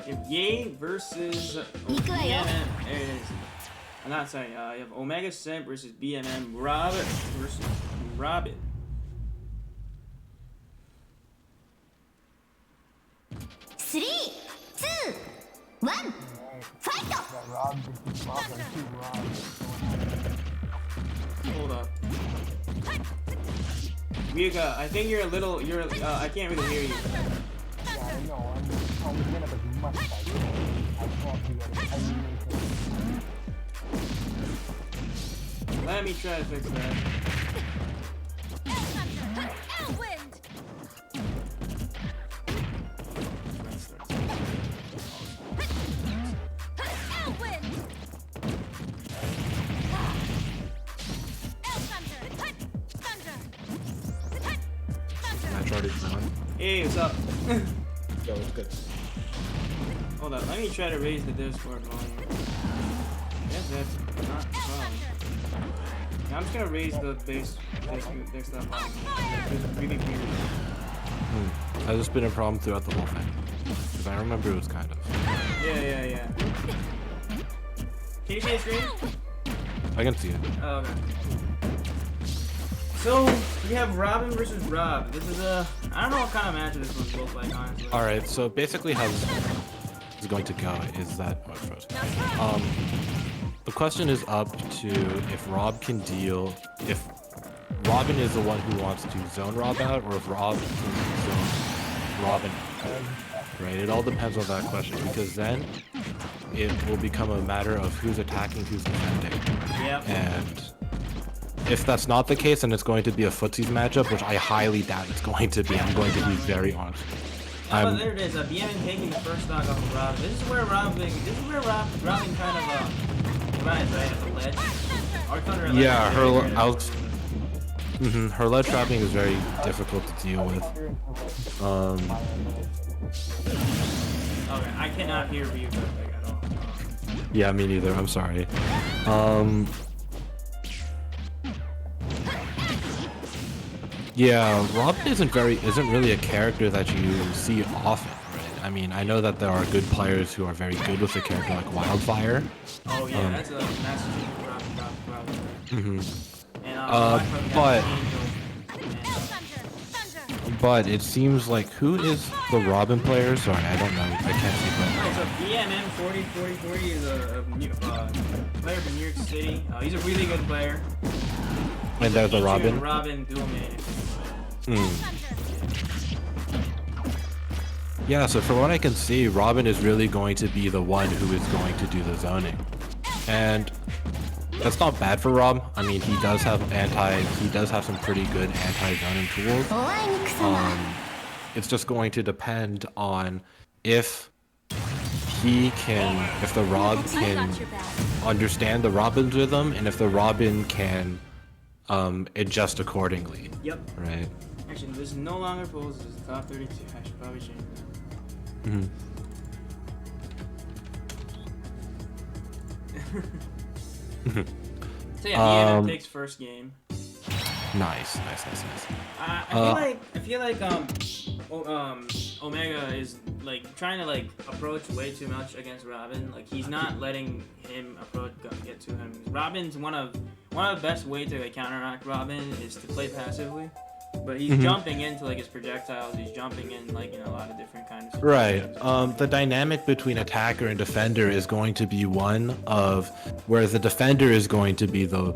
You have Ye versus BMM. There it is. I'm not sorry. You have Omega Simp versus BMM. Rob versus Robin. Three, two, one, fight! Hold up. Ryuga, I think you're a little. I can't really hear you. Yeah, I know. I'm gonna be much better. I can't hear anything. Let me try to fix that. Hey, what's up? Yo, it's good. Hold up, let me try to raise the Discord volume. I guess that's not the problem. I'm just gonna raise the bass volume. It's really weird. Has this been a problem throughout the whole thing? Because I remember it was kind of. Yeah. Can you see the screen? I can see it. Oh, okay. So, we have Robin versus Rob. This is I don't know what kind of match this one's look like, honestly. Alright, so basically how this is going to go is that... Oh, it's frozen. The question is up to if Rob can deal... If Robin is the one who wants to zone Rob out, or if Rob can zone Robin out. Right? It all depends on that question, because then it will become a matter of who's attacking, who's defending. Yep. And... if that's not the case, then it's going to be a footsies matchup, which I highly doubt it's going to be. I'm going to be very honest. Oh, there it is. BMN taking the first stock off of Robin. This is where Robin kind of rides, right, at the ledge. Our thunder yeah, her ledge trapping is very difficult to deal with. Okay, I cannot hear you at all. Yeah, me neither. I'm sorry. Yeah, Robin isn't really a character that you see often, right? I mean, I know that there are good players who are very good with a character like Wildfire. Oh yeah, that's a massive Robin. But it seems like who is the Robin player? Sorry, I don't know. I can't see that. So Bmm404040 is a player from New York City. He's a really good player. And there's a Robin. Robin dual main. Yeah, so from what I can see, Robin is really going to be the one who is going to do the zoning. And that's not bad for Rob. I mean, he does have some pretty good anti-zoning tools. It's just going to depend on if the Rob can understand the Robin's rhythm, and if the Robin can adjust accordingly. Yep. Right. Actually, this is no longer polls. This is top 32. I should probably change that. So yeah, BMM takes first game. Nice. I feel like Omega is like trying to like approach way too much against Robin. Like he's not letting him get to him. Robin's one of the best ways to like counteract Robin is to play passively. But he's jumping into like his projectiles. He's jumping in like a lot of different kinds of right. The dynamic between attacker and defender is going to be one of where the defender is going to be the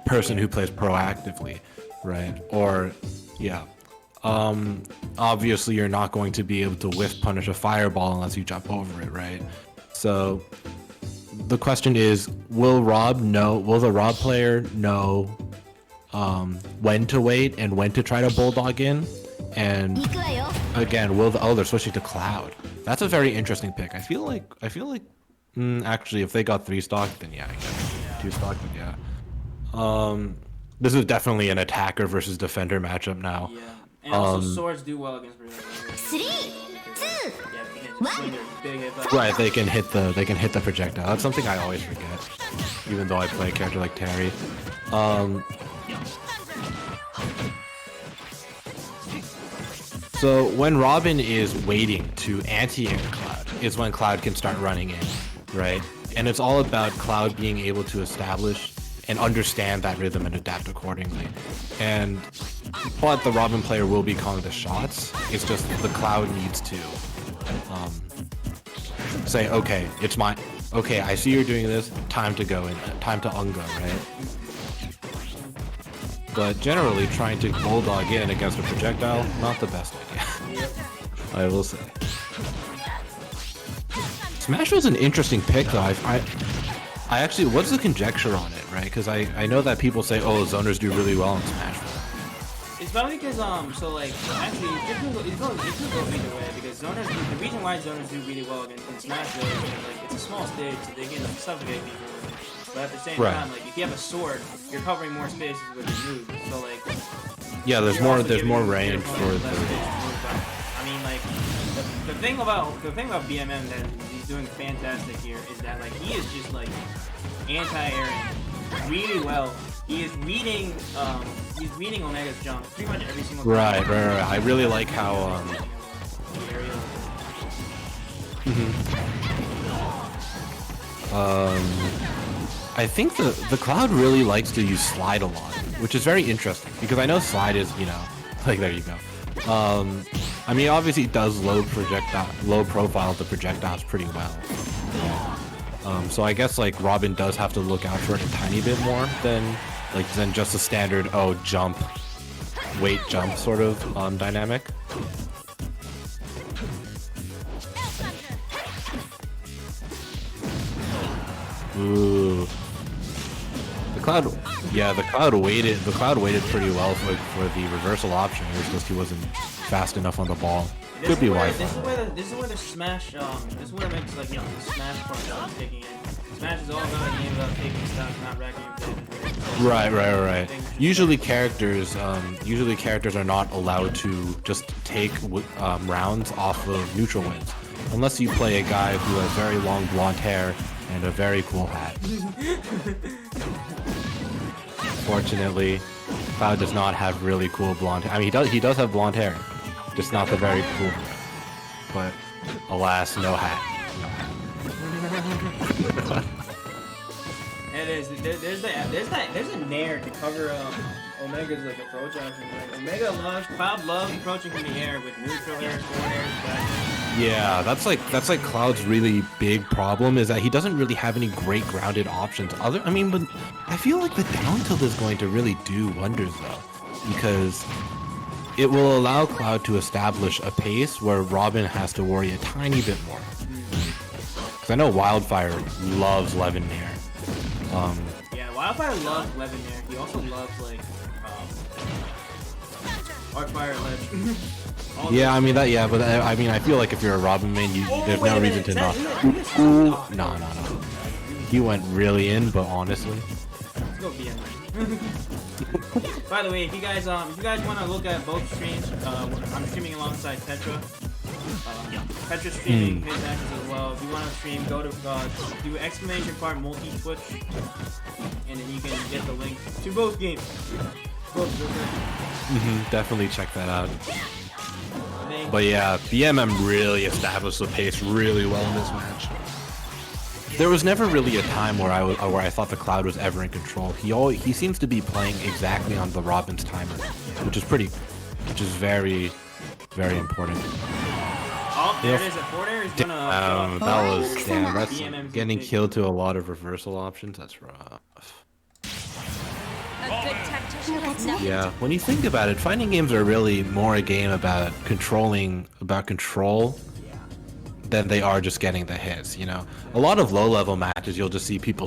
person who plays proactively, right? Or yeah. Obviously you're not going to be able to whiff punish a fireball unless you jump over it, right? So the question is, will the Rob player know when to wait and when to try to bulldog in? And again, they're switching to Cloud. That's a very interesting pick. I feel like actually if they got 3 stock, then yeah, I guess 2 stock, then yeah. This is definitely an attacker versus defender matchup now. Yeah. And also swords do well against right, they can hit the projectile. That's something I always forget, even though I play a character like Terry. So when Robin is waiting to anti-air Cloud, is when Cloud can start running in, right? And it's all about Cloud being able to establish and understand that rhythm and adapt accordingly. And but the Robin player will be calling the shots. It's just the Cloud needs to say, okay, it's my, okay, I see you're doing this, time to go in, time to ungo, right? But generally, trying to bulldog in against a projectile, not the best idea. I will say. Smash was an interesting pick, though. I actually, what's the conjecture on it, right? Because I know that people say, oh, zoners do really well in Smash. It's probably because so like actually it could go either way because zoners the reason why zoners do really well in Smash though is like it's a small stage so they can like suffocate people. But at the same time, like if you have a sword, you're covering more spaces with your moves. So like yeah, there's more range for the. I mean like the thing about BMM that he's doing fantastic here is that like he is just like anti-airing really well. He is reading Omega's jump pretty much every single time. Right. I really like how I think the Cloud really likes to use slide a lot, which is very interesting because I know slide is, you know, like there you go. I mean obviously it does low profile the projectiles pretty well. So I guess like Robin does have to look out for it a tiny bit more than just a standard jump, wait jump sort of dynamic. Ooh, the Cloud waited pretty well for the reversal option. It was just he wasn't fast enough on the ball. Could be why. This is where the Smash this is where it makes like the Smash part taking in. Smash is all about a game about taking stock, not racking your play. Right. Usually characters are not allowed to just take rounds off of neutral wins, unless you play a guy who has very long blonde hair and a very cool hat. Fortunately, Cloud does not have really cool blonde hair. I mean, he does have blonde hair, just not the very cool hair. But alas, no hat. It is. There's a nair to cover Omega's like approach option. Like Cloud loves approaching from the air with neutral air, forward air, back air. Yeah, that's like Cloud's really big problem is that he doesn't really have any great grounded options. But I feel like the down tilt is going to really do wonders though, because it will allow Cloud to establish a pace where Robin has to worry a tiny bit more. Because I know Wildfire loves Levin Nair. Yeah, Wildfire loves Levin Nair. He also loves like Arcfire Ledge. Yeah, I mean that. Yeah, but I feel like if you're a Robin main, there's no reason to not. No. He went really in, but honestly. Let's go BM. By the way, if you guys want to look at both streams, I'm streaming alongside Petra. Petra's streaming his matches as well. If you want to stream, go to do !part multi-twitch, and then you can get the link to both games. Definitely check that out. But yeah, BMM really established the pace really well in this match. There was never really a time where I thought the Cloud was ever in control. He seems to be playing exactly on the Robin's timer, which is very, very important. Oh, there it is. A forward air is gonna. That's getting killed to a lot of reversal options. That's rough. Yeah, when you think about it, fighting games are really more a game about control than they are just getting the hits, you know? A lot of low-level matches, you'll just see people